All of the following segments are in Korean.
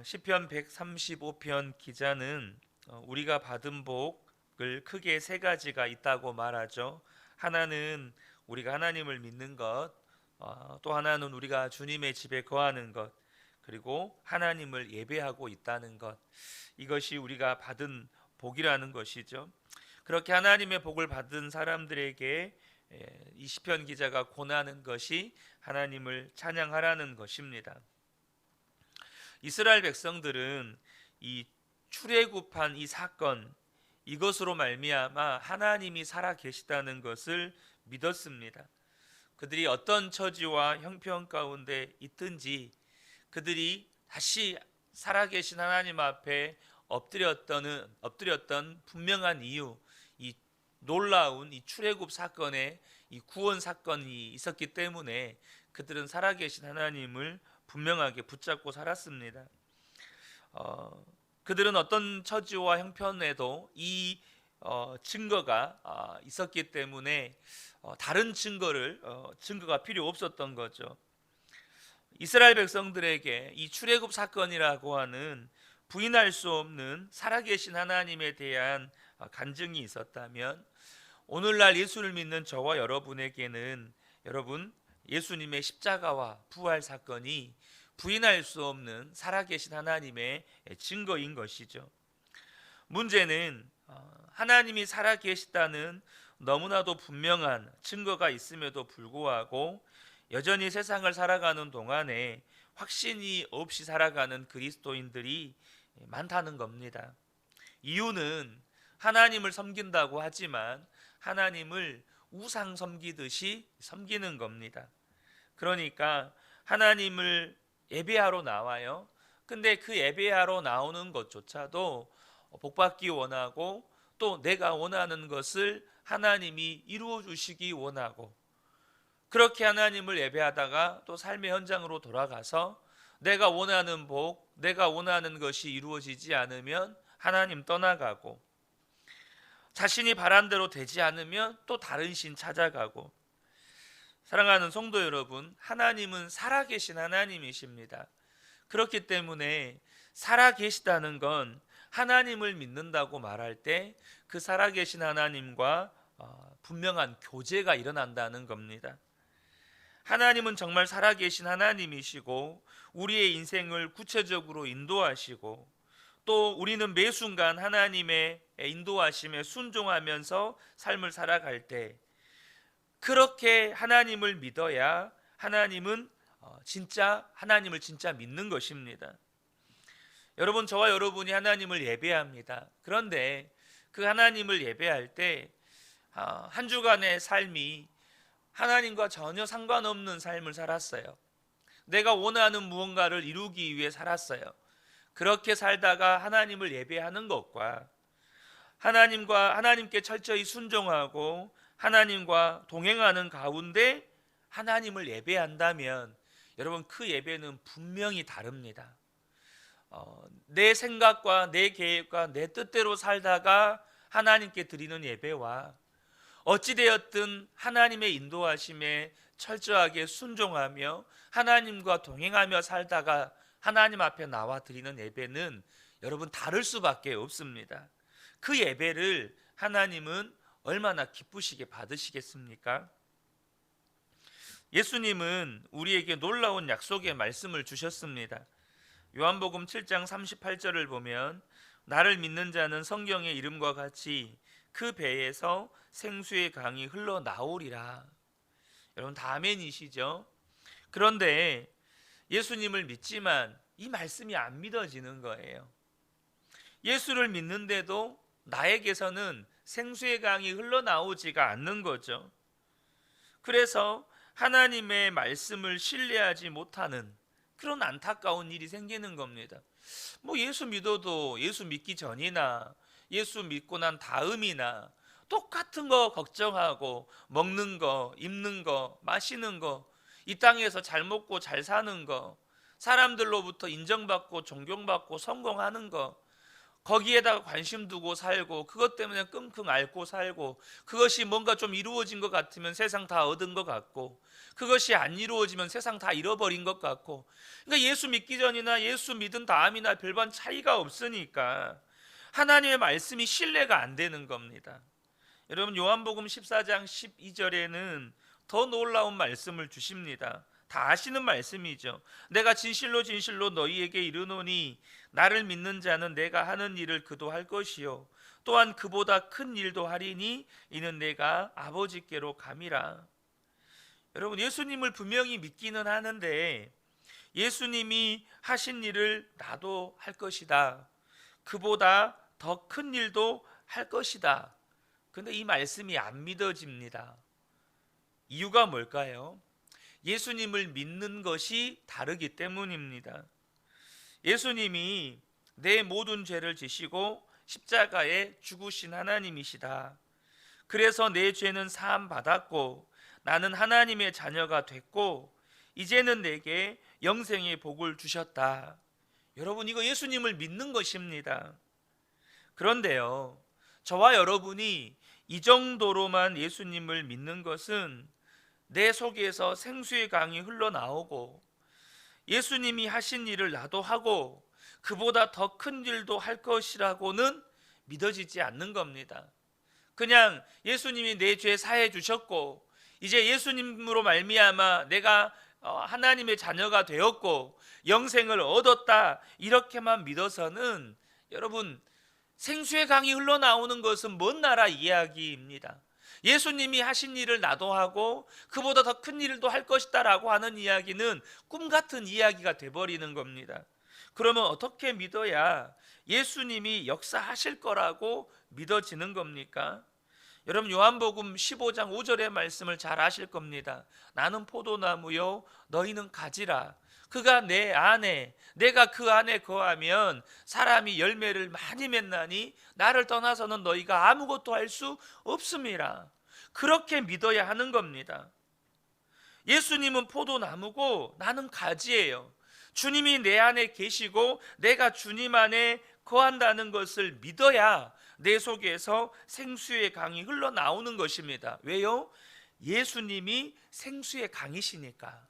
시편 135편 기자는 우리가 받은 복을 크게 세 가지가 있다고 말하죠. 하나는 우리가 하나님을 믿는 것, 또 하나는 우리가 주님의 집에 거하는 것, 그리고 하나님을 예배하고 있다는 것. 이것이 우리가 받은 복이라는 것이죠. 그렇게 하나님의 복을 받은 사람들에게 이 시편 기자가 권하는 것이 하나님을 찬양하라는 것입니다. 이스라엘 백성들은 이 출애굽한 이 사건, 이것으로 말미암아 하나님이 살아 계시다는 것을 믿었습니다. 그들이 어떤 처지와 형편 가운데 있든지 그들이 다시 살아계신 하나님 앞에 엎드렸던 분명한 이유, 이 놀라운 이 출애굽 사건에 이 구원 사건이 있었기 때문에 그들은 살아계신 하나님을 분명하게 붙잡고 살았습니다. 그들은 어떤 처지와 형편에도 이 증거가 있었기 때문에 다른 증거가 필요 없었던 거죠. 이스라엘 백성들에게 이 출애굽 사건이라고 하는 부인할 수 없는 살아계신 하나님에 대한 간증이 있었다면, 오늘날 예수를 믿는 저와 여러분에게는 예수님의 십자가와 부활 사건이 부인할 수 없는 살아계신 하나님의 증거인 것이죠. 문제는 하나님이 살아계시다는 너무나도 분명한 증거가 있음에도 불구하고 여전히 세상을 살아가는 동안에 확신이 없이 살아가는 그리스도인들이 많다는 겁니다. 이유는 하나님을 섬긴다고 하지만 하나님을 우상 섬기듯이 섬기는 겁니다. 그러니까 하나님을 예배하러 나와요. 근데 그 예배하러 나오는 것조차도 복받기 원하고, 또 내가 원하는 것을 하나님이 이루어 주시기 원하고, 그렇게 하나님을 예배하다가 또 삶의 현장으로 돌아가서 내가 원하는 복, 내가 원하는 것이 이루어지지 않으면 하나님 떠나가고, 자신이 바란 대로 되지 않으면 또 다른 신 찾아가고. 사랑하는 성도 여러분, 하나님은 살아계신 하나님이십니다. 그렇기 때문에 살아계시다는 건 하나님을 믿는다고 말할 때 그 살아계신 하나님과 분명한 교제가 일어난다는 겁니다. 하나님은 정말 살아계신 하나님이시고 우리의 인생을 구체적으로 인도하시고, 또 우리는 매 순간 하나님의 인도하심에 순종하면서 삶을 살아갈 때, 그렇게 하나님을 믿어야 하나님을 진짜 믿는 것입니다. 여러분, 저와 여러분이 하나님을 예배합니다. 그런데 그 하나님을 예배할 때 한 주간의 삶이 하나님과 전혀 상관없는 삶을 살았어요. 내가 원하는 무언가를 이루기 위해 살았어요. 그렇게 살다가 하나님을 예배하는 것과 하나님께 철저히 순종하고 하나님과 동행하는 가운데 하나님을 예배한다면, 여러분, 그 예배는 분명히 다릅니다. 내 생각과 내 계획과 내 뜻대로 살다가 하나님께 드리는 예배와 어찌되었든 하나님의 인도하심에 철저하게 순종하며 하나님과 동행하며 살다가 하나님 앞에 나와 드리는 예배는 여러분 다를 수밖에 없습니다. 그 예배를 하나님은 얼마나 기쁘시게 받으시겠습니까? 예수님은 우리에게 놀라운 약속의 말씀을 주셨습니다. 요한복음 7장 38절을 보면, 나를 믿는 자는 성경의 이름과 같이 그 배에서 생수의 강이 흘러나오리라. 여러분, 다 아멘이시죠? 그런데 예수님을 믿지만 이 말씀이 안 믿어지는 거예요. 예수를 믿는데도 나에게서는 생수의 강이 흘러나오지가 않는 거죠. 그래서 하나님의 말씀을 신뢰하지 못하는 그런 안타까운 일이 생기는 겁니다. 예수 믿어도 예수 믿기 전이나 예수 믿고 난 다음이나 똑같은 거 걱정하고, 먹는 거, 입는 거, 마시는 거, 이 땅에서 잘 먹고 잘 사는 거, 사람들로부터 인정받고 존경받고 성공하는 거, 거기에다가 관심 두고 살고 그것 때문에 끙끙 앓고 살고 그것이 뭔가 좀 이루어진 것 같으면 세상 다 얻은 것 같고 그것이 안 이루어지면 세상 다 잃어버린 것 같고 그러니까 예수 믿기 전이나 예수 믿은 다음이나 별반 차이가 없으니까 하나님의 말씀이 신뢰가 안 되는 겁니다. 여러분 요한복음 14장 12절에는 더 놀라운 말씀을 주십니다. 다 아시는 말씀이죠. 내가 진실로 진실로 너희에게 이르노니 나를 믿는 자는 내가 하는 일을 그도 할 것이요 또한 그보다 큰 일도 하리니 이는 내가 아버지께로 감이라. 여러분 예수님을 분명히 믿기는 하는데 예수님이 하신 일을 나도 할 것이다. 그보다 더 큰 일도 할 것이다. 근데 이 말씀이 안 믿어집니다. 이유가 뭘까요? 예수님을 믿는 것이 다르기 때문입니다. 예수님이 내 모든 죄를 지시고 십자가에 죽으신 하나님이시다. 그래서 내 죄는 사함 받았고 나는 하나님의 자녀가 됐고 이제는 내게 영생의 복을 주셨다. 여러분 이거 예수님을 믿는 것입니다. 그런데요, 저와 여러분이 이 정도로만 예수님을 믿는 것은 내 속에서 생수의 강이 흘러나오고 예수님이 하신 일을 나도 하고 그보다 더 큰 일도 할 것이라고는 믿어지지 않는 겁니다. 그냥 예수님이 내 죄 사해 주셨고 이제 예수님으로 말미암아 내가 하나님의 자녀가 되었고 영생을 얻었다 이렇게만 믿어서는 여러분 생수의 강이 흘러나오는 것은 먼 나라 이야기입니다. 예수님이 하신 일을 나도 하고 그보다 더 큰 일도 할 것이다 라고 하는 이야기는 꿈같은 이야기가 돼버리는 겁니다. 그러면 어떻게 믿어야 예수님이 역사하실 거라고 믿어지는 겁니까? 여러분 요한복음 15장 5절의 말씀을 잘 아실 겁니다. 나는 포도나무요 너희는 가지라. 그가 내 안에 내가 그 안에 거하면 사람이 열매를 많이 맺나니 나를 떠나서는 너희가 아무것도 할 수 없음이라. 그렇게 믿어야 하는 겁니다. 예수님은 포도나무고 나는 가지예요. 주님이 내 안에 계시고 내가 주님 안에 거한다는 것을 믿어야 내 속에서 생수의 강이 흘러나오는 것입니다. 왜요? 예수님이 생수의 강이시니까.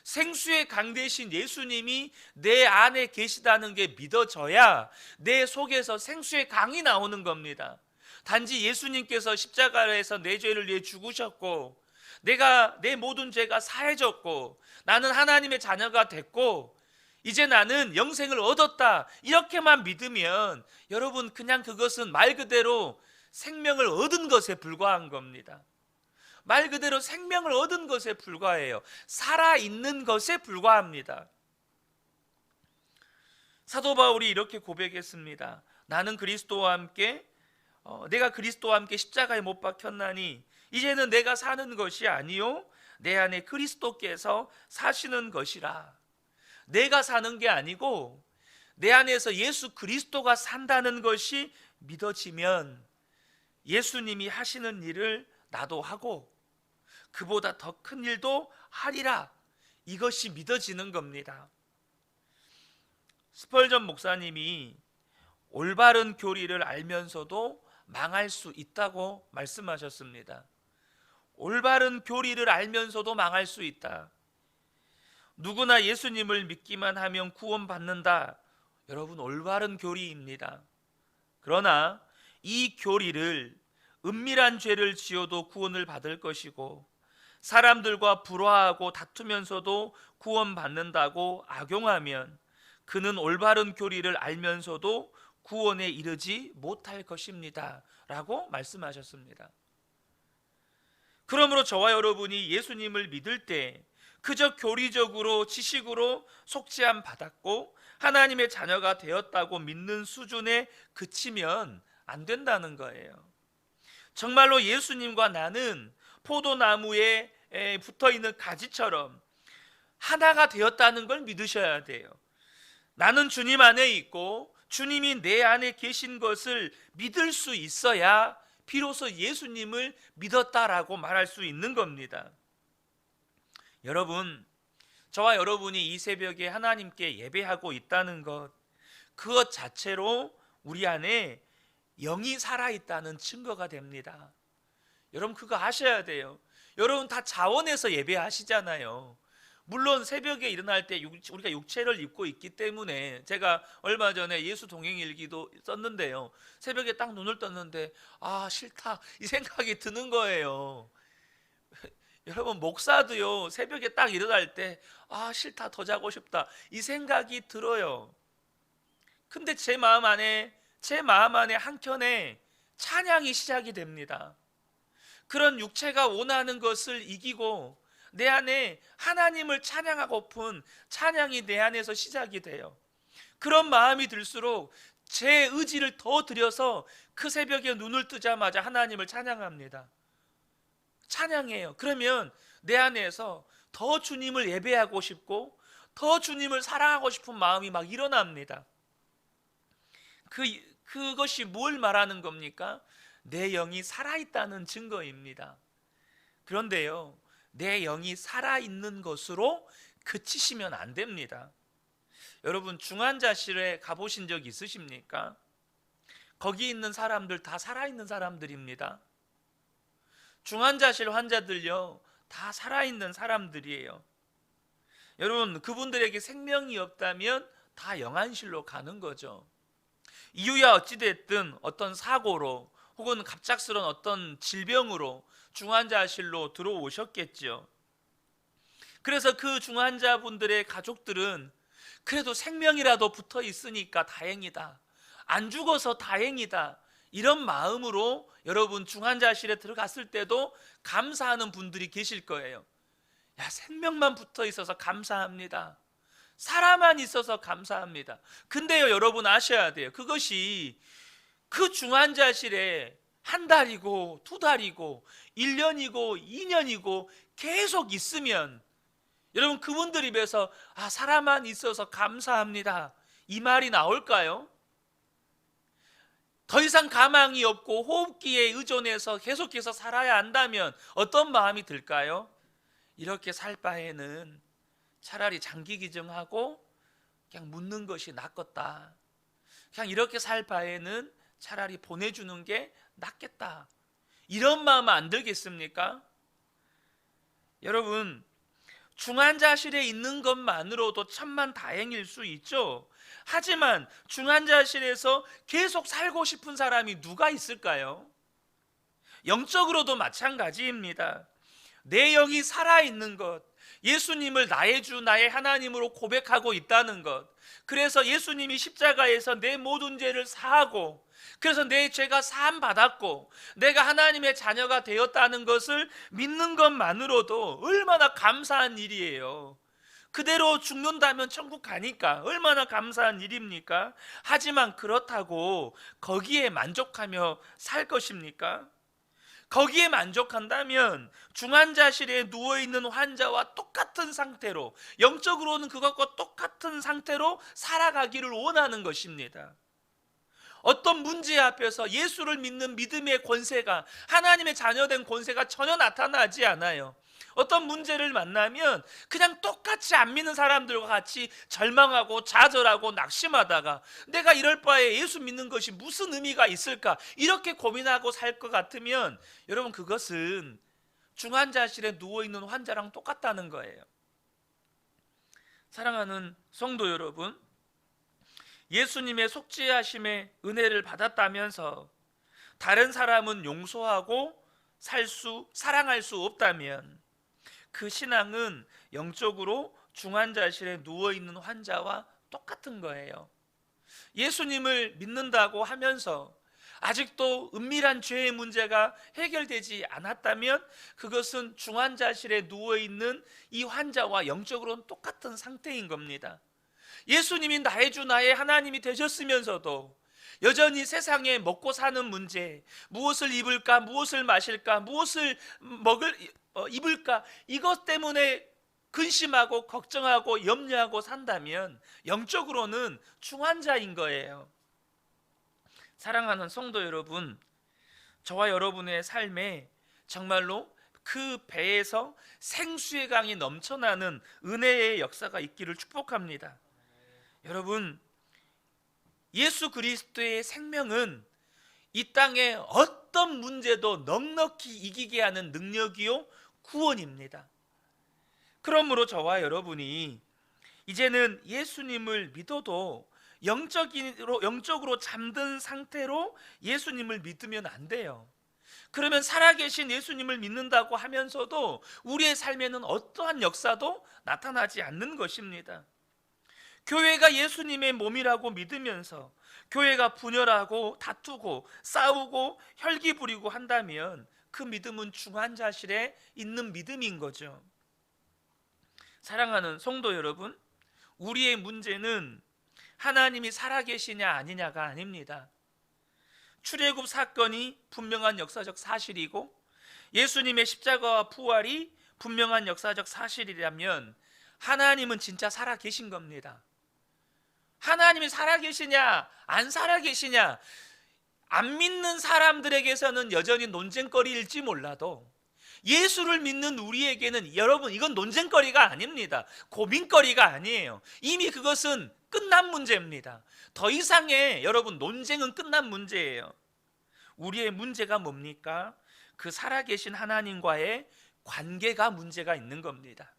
생수의 강 대신 예수님이 내 안에 계시다는 게 믿어져야 내 속에서 생수의 강이 나오는 겁니다. 단지 예수님께서 십자가에서 내 죄를 위해 죽으셨고 내가 내 모든 죄가 사해졌고 나는 하나님의 자녀가 됐고 이제 나는 영생을 얻었다 이렇게만 믿으면 여러분 그냥 그것은 말 그대로 생명을 얻은 것에 불과한 겁니다. 말 그대로 생명을 얻은 것에 불과해요. 살아있는 것에 불과합니다. 사도 바울이 이렇게 고백했습니다. 나는 그리스도와 함께 내가 그리스도와 함께 십자가에 못 박혔나니 이제는 내가 사는 것이 아니요 내 안에 그리스도께서 사시는 것이라. 내가 사는 게 아니고 내 안에서 예수 그리스도가 산다는 것이 믿어지면 예수님이 하시는 일을 나도 하고 그보다 더 큰 일도 하리라. 이것이 믿어지는 겁니다. 스펄전 목사님이 올바른 교리를 알면서도 망할 수 있다고 말씀하셨습니다. 올바른 교리를 알면서도 망할 수 있다. 누구나 예수님을 믿기만 하면 구원받는다. 여러분 올바른 교리입니다. 그러나 이 교리를 은밀한 죄를 지어도 구원을 받을 것이고 사람들과 불화하고 다투면서도 구원받는다고 악용하면 그는 올바른 교리를 알면서도 구원에 이르지 못할 것입니다 라고 말씀하셨습니다. 그러므로 저와 여러분이 예수님을 믿을 때 그저 교리적으로 지식으로 속죄함 받았고 하나님의 자녀가 되었다고 믿는 수준에 그치면 안 된다는 거예요. 정말로 예수님과 나는 포도나무에 붙어있는 가지처럼 하나가 되었다는 걸 믿으셔야 돼요. 나는 주님 안에 있고 주님이 내 안에 계신 것을 믿을 수 있어야 비로소 예수님을 믿었다라고 말할 수 있는 겁니다. 여러분, 저와 여러분이 이 새벽에 하나님께 예배하고 있다는 것, 그것 자체로 우리 안에 영이 살아있다는 증거가 됩니다. 여러분 그거 아셔야 돼요. 여러분 다 자원해서 예배하시잖아요. 물론 새벽에 일어날 때 우리가 육체를 입고 있기 때문에, 제가 얼마 전에 예수 동행일기도 썼는데요, 새벽에 딱 눈을 떴는데 아 싫다 이 생각이 드는 거예요. 여러분 목사도요 새벽에 딱 일어날 때 아 싫다 더 자고 싶다 이 생각이 들어요. 근데 제 마음 안에 한켠에 찬양이 시작이 됩니다. 그런 육체가 원하는 것을 이기고 내 안에 하나님을 찬양하고픈 찬양이 내 안에서 시작이 돼요. 그런 마음이 들수록 제 의지를 더 들여서 그 새벽에 눈을 뜨자마자 하나님을 찬양합니다. 찬양해요. 그러면 내 안에서 더 주님을 예배하고 싶고 더 주님을 사랑하고 싶은 마음이 막 일어납니다. 그것이 뭘 말하는 겁니까? 내 영이 살아있다는 증거입니다. 그런데요, 내 영이 살아있는 것으로 그치시면 안 됩니다. 여러분 중환자실에 가보신 적 있으십니까? 거기 있는 사람들 다 살아있는 사람들입니다. 중환자실 환자들요 다 살아있는 사람들이에요. 여러분 그분들에게 생명이 없다면 다 영안실로 가는 거죠. 이유야 어찌됐든 어떤 사고로 혹은 갑작스러운 어떤 질병으로 중환자실로 들어오셨겠죠. 그래서 그 중환자분들의 가족들은 그래도 생명이라도 붙어 있으니까 다행이다, 안 죽어서 다행이다, 이런 마음으로 여러분 중환자실에 들어갔을 때도 감사하는 분들이 계실 거예요. 야 생명만 붙어 있어서 감사합니다, 살아만 있어서 감사합니다. 근데요 여러분 아셔야 돼요. 그것이 그 중환자실에 한 달이고 두 달이고 1년이고 2년이고 계속 있으면 여러분 그분들 입에서 아 살아만 있어서 감사합니다 이 말이 나올까요? 더 이상 가망이 없고 호흡기에 의존해서 계속해서 살아야 한다면 어떤 마음이 들까요? 이렇게 살 바에는 차라리 장기 기증하고 그냥 묻는 것이 낫겠다, 그냥 이렇게 살 바에는 차라리 보내주는 게 낫겠다, 이런 마음 안 들겠습니까? 여러분 중환자실에 있는 것만으로도 천만 다행일 수 있죠. 하지만 중환자실에서 계속 살고 싶은 사람이 누가 있을까요? 영적으로도 마찬가지입니다. 내 영이 살아있는 것, 예수님을 나의 주 나의 하나님으로 고백하고 있다는 것, 그래서 예수님이 십자가에서 내 모든 죄를 사하고 그래서 내 죄가 사함 받았고 내가 하나님의 자녀가 되었다는 것을 믿는 것만으로도 얼마나 감사한 일이에요. 그대로 죽는다면 천국 가니까 얼마나 감사한 일입니까? 하지만 그렇다고 거기에 만족하며 살 것입니까? 거기에 만족한다면 중환자실에 누워있는 환자와 똑같은 상태로, 영적으로는 그것과 똑같은 상태로 살아가기를 원하는 것입니다. 어떤 문제 앞에서 예수를 믿는 믿음의 권세가, 하나님의 자녀된 권세가 전혀 나타나지 않아요. 어떤 문제를 만나면 그냥 똑같이 안 믿는 사람들과 같이 절망하고 좌절하고 낙심하다가 내가 이럴 바에 예수 믿는 것이 무슨 의미가 있을까 이렇게 고민하고 살 것 같으면 여러분 그것은 중환자실에 누워있는 환자랑 똑같다는 거예요. 사랑하는 성도 여러분, 예수님의 속죄하심의 은혜를 받았다면서 다른 사람은 용서하고 사랑할 수 없다면 그 신앙은 영적으로 중환자실에 누워있는 환자와 똑같은 거예요. 예수님을 믿는다고 하면서 아직도 은밀한 죄의 문제가 해결되지 않았다면 그것은 중환자실에 누워있는 이 환자와 영적으로는 똑같은 상태인 겁니다. 예수님이 나의 주 나의 하나님이 되셨으면서도 여전히 세상에 먹고 사는 문제, 무엇을 입을까, 무엇을 마실까, 무엇을 입을까, 이것 때문에 근심하고 걱정하고 염려하고 산다면 영적으로는 중환자인 거예요. 사랑하는 성도 여러분, 저와 여러분의 삶에 정말로 그 배에서 생수의 강이 넘쳐나는 은혜의 역사가 있기를 축복합니다. 여러분, 예수 그리스도의 생명은 이 땅의 어떤 문제도 넉넉히 이기게 하는 능력이요 구원입니다. 그러므로 저와 여러분이 이제는 예수님을 믿어도 영적으로 잠든 상태로 예수님을 믿으면 안 돼요. 그러면 살아계신 예수님을 믿는다고 하면서도 우리의 삶에는 어떠한 역사도 나타나지 않는 것입니다. 교회가 예수님의 몸이라고 믿으면서 교회가 분열하고 다투고 싸우고 혈기 부리고 한다면 그 믿음은 중환자실에 있는 믿음인 거죠. 사랑하는 성도 여러분, 우리의 문제는 하나님이 살아계시냐 아니냐가 아닙니다. 출애굽 사건이 분명한 역사적 사실이고 예수님의 십자가와 부활이 분명한 역사적 사실이라면 하나님은 진짜 살아계신 겁니다. 하나님이 살아계시냐 안 살아계시냐, 안 믿는 사람들에게서는 여전히 논쟁거리일지 몰라도 예수를 믿는 우리에게는, 여러분, 이건 논쟁거리가 아닙니다. 고민거리가 아니에요. 이미 그것은 끝난 문제입니다. 더 이상의, 여러분, 논쟁은 끝난 문제예요. 우리의 문제가 뭡니까? 그 살아계신 하나님과의 관계가 문제가 있는 겁니다.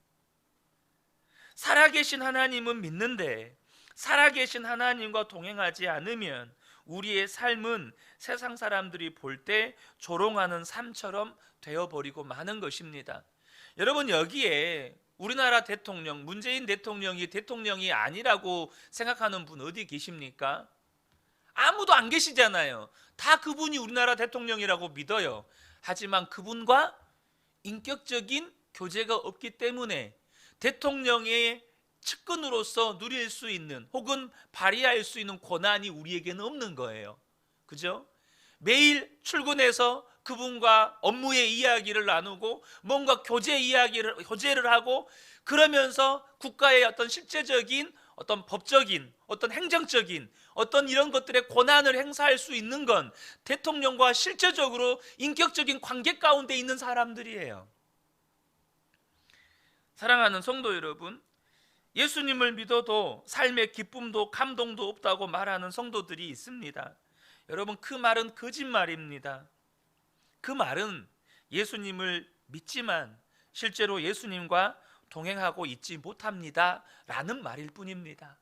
살아계신 하나님은 믿는데 살아계신 하나님과 동행하지 않으면 우리의 삶은 세상 사람들이 볼 때 조롱하는 삶처럼 되어버리고 마는 것입니다. 여러분, 여기에 우리나라 대통령, 문재인 대통령이 대통령이 아니라고 생각하는 분 어디 계십니까? 아무도 안 계시잖아요. 다 그분이 우리나라 대통령이라고 믿어요. 하지만 그분과 인격적인 교제가 없기 때문에 대통령의 측근으로서 누릴 수 있는 혹은 발휘할 수 있는 권한이 우리에게는 없는 거예요. 그죠? 매일 출근해서 그분과 업무의 이야기를 나누고 뭔가 교제를 하고 그러면서 국가의 어떤 실제적인 어떤 법적인 어떤 행정적인 어떤 이런 것들의 권한을 행사할 수 있는 건 대통령과 실제적으로 인격적인 관계 가운데 있는 사람들이에요. 사랑하는 성도 여러분, 예수님을 믿어도 삶의 기쁨도 감동도 없다고 말하는 성도들이 있습니다. 여러분, 그 말은 거짓말입니다. 그 말은 예수님을 믿지만 실제로 예수님과 동행하고 있지 못합니다 라는 말일 뿐입니다.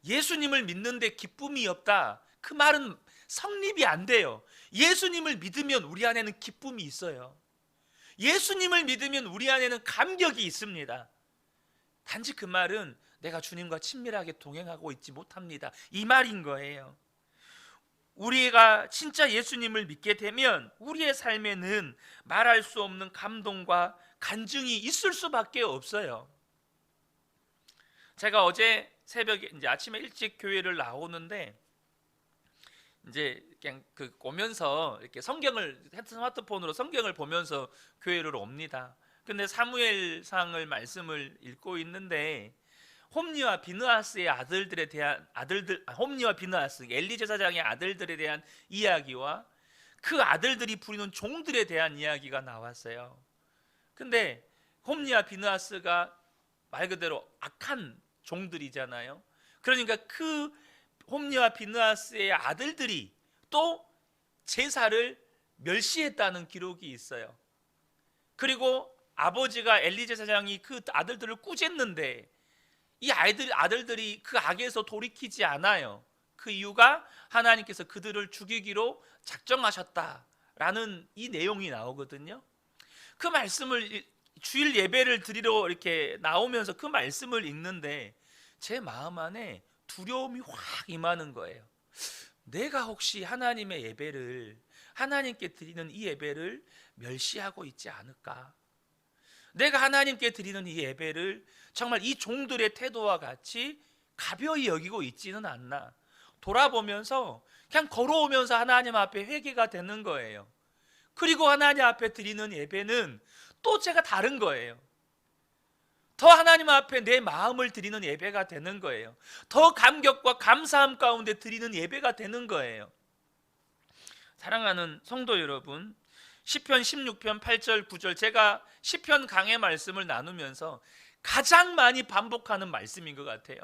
예수님을 믿는데 기쁨이 없다, 그 말은 성립이 안 돼요. 예수님을 믿으면 우리 안에는 기쁨이 있어요. 예수님을 믿으면 우리 안에는 감격이 있습니다. 단지 그 말은 내가 주님과 친밀하게 동행하고 있지 못합니다, 이 말인 거예요. 우리가 진짜 예수님을 믿게 되면 우리의 삶에는 말할 수 없는 감동과 간증이 있을 수밖에 없어요. 제가 어제 새벽에 이제 아침에 일찍 교회를 나오는데 이제 그냥 오면서 이렇게 스마트폰으로 성경을 보면서 교회를 옵니다. 근데 사무엘상을 말씀을 읽고 있는데 홈리와 비느하스의 홈리와 비느하스, 엘리 제사장의 아들들에 대한 이야기와 그 아들들이 부리는 종들에 대한 이야기가 나왔어요. 근데 홈리와 비느하스가 말 그대로 악한 종들이잖아요. 그러니까 그 홈리와 비느하스의 아들들이 또 제사를 멸시했다는 기록이 있어요. 그리고 아버지가 엘리 제사장이 그 아들들을 꾸짖는데 이 아들들이 그 악에서 돌이키지 않아요. 그 이유가 하나님께서 그들을 죽이기로 작정하셨다라는 이 내용이 나오거든요. 그 말씀을 주일 예배를 드리러 이렇게 나오면서 그 말씀을 읽는데 제 마음 안에 두려움이 확 임하는 거예요. 내가 혹시 하나님의 예배를, 하나님께 드리는 이 예배를 멸시하고 있지 않을까? 내가 하나님께 드리는 이 예배를 정말 이 종들의 태도와 같이 가벼이 여기고 있지는 않나? 돌아보면서 그냥 걸어오면서 하나님 앞에 회개가 되는 거예요. 그리고 하나님 앞에 드리는 예배는 또 제가 다른 거예요. 더 하나님 앞에 내 마음을 드리는 예배가 되는 거예요. 더 감격과 감사함 가운데 드리는 예배가 되는 거예요. 사랑하는 성도 여러분, 시편 16편 8절 9절, 제가 시편 강해 말씀을 나누면서 가장 많이 반복하는 말씀인 것 같아요.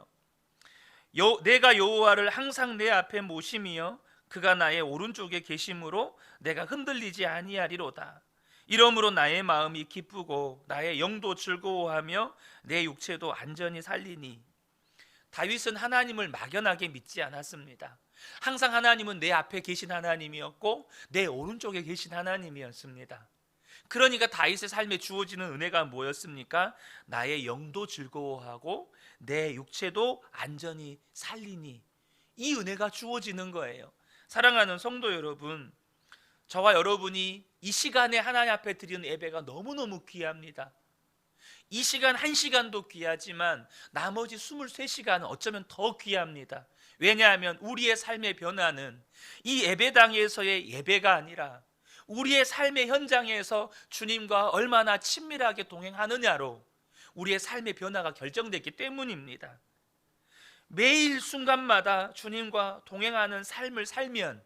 내가 여호와를 항상 내 앞에 모심이여 그가 나의 오른쪽에 계심으로 내가 흔들리지 아니하리로다. 이러므로 나의 마음이 기쁘고 나의 영도 즐거워하며 내 육체도 안전히 살리니. 다윗은 하나님을 막연하게 믿지 않았습니다. 항상 하나님은 내 앞에 계신 하나님이었고 내 오른쪽에 계신 하나님이었습니다. 그러니까 다윗의 삶에 주어지는 은혜가 뭐였습니까? 나의 영도 즐거워하고 내 육체도 안전히 살리니. 이 은혜가 주어지는 거예요. 사랑하는 성도 여러분, 저와 여러분이 이 시간에 하나님 앞에 드리는 예배가 너무너무 귀합니다. 이 시간 1시간도 귀하지만 나머지 23시간은 어쩌면 더 귀합니다. 왜냐하면 우리의 삶의 변화는 이 예배당에서의 예배가 아니라 우리의 삶의 현장에서 주님과 얼마나 친밀하게 동행하느냐로 우리의 삶의 변화가 결정됐기 때문입니다. 매일 순간마다 주님과 동행하는 삶을 살면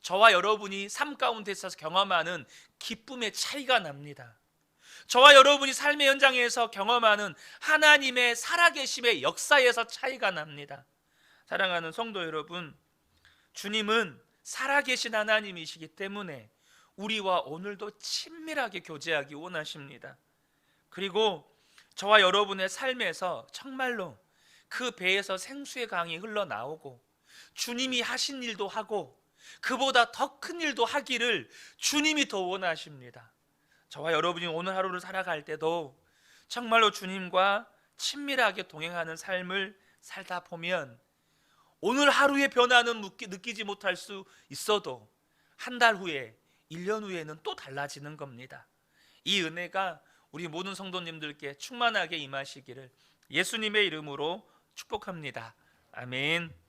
저와 여러분이 삶 가운데서 경험하는 기쁨의 차이가 납니다. 저와 여러분이 삶의 현장에서 경험하는 하나님의 살아계심의 역사에서 차이가 납니다. 사랑하는 성도 여러분, 주님은 살아계신 하나님이시기 때문에 우리와 오늘도 친밀하게 교제하기 원하십니다. 그리고 저와 여러분의 삶에서 정말로 그 배에서 생수의 강이 흘러나오고 주님이 하신 일도 하고 그보다 더 큰 일도 하기를 주님이 더 원하십니다. 저와 여러분이 오늘 하루를 살아갈 때도 정말로 주님과 친밀하게 동행하는 삶을 살다 보면 오늘 하루의 변화는 느끼지 못할 수 있어도 한 달 후에 1년 후에는 또 달라지는 겁니다. 이 은혜가 우리 모든 성도님들께 충만하게 임하시기를 예수님의 이름으로 축복합니다. 아멘.